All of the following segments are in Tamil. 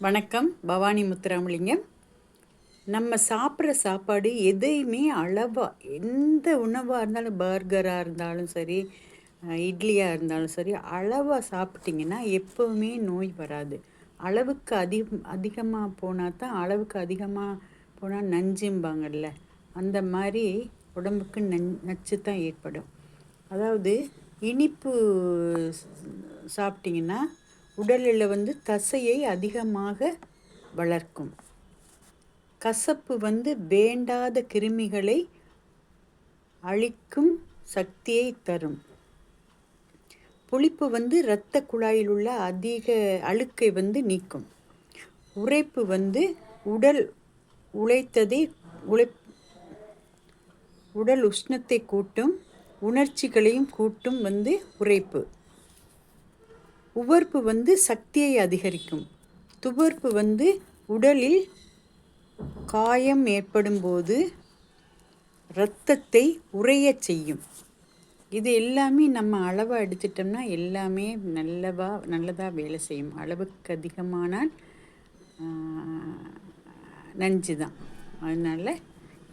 வணக்கம். பவானி முத்துராமலிங்கம். நம்ம சாப்பிட்ற சாப்பாடு எதையுமே அளவாக, எந்த உணவாக இருந்தாலும், பர்கராக இருந்தாலும் சரி, இட்லியாக இருந்தாலும் சரி, அளவாக சாப்பிட்டிங்கன்னா எப்போவுமே நோய் வராது. அளவுக்கு அதிகமாக போனால் தான், அளவுக்கு அதிகமாக போனால் நஞ்சும்பாங்கள்ல, அந்த மாதிரி உடம்புக்கு நச்சு தான் ஏற்படும். அதாவது இனிப்பு சாப்பிட்டிங்கன்னா உடலில் தசையை அதிகமாக வளர்க்கும். கசப்பு வேண்டாத கிருமிகளை அழிக்கும் சக்தியை தரும். புளிப்பு இரத்த குழாயில் உள்ள அதிக அழுக்கை நீக்கும். உரைப்பு உடல் உழைத்ததை உடல் உஷ்ணத்தை கூட்டும், உணர்ச்சிகளையும் கூட்டும் உரைப்பு. உவர்ப்பு சக்தியை அதிகரிக்கும். துவர்ப்பு உடலில் காயம் ஏற்படும் போது இரத்தத்தை உறையச் செய்யும். இது எல்லாமே நம்ம அளவாக எடுத்துட்டோம்னா எல்லாமே நல்லதாக வேலை செய்யும். அளவுக்கு அதிகமானால் நஞ்சு தான். அதனால்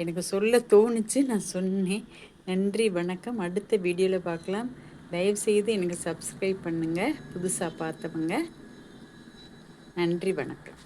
எனக்கு சொல்ல தோணுச்சு, நான் சொன்னேன். நன்றி, வணக்கம். அடுத்த வீடியோவில் பார்க்கலாம். தயவுசெய்து எனக்கு சப்ஸ்கிரைப் பண்ணுங்கள், புதுசாக பார்த்தவங்க. நன்றி, வணக்கம்.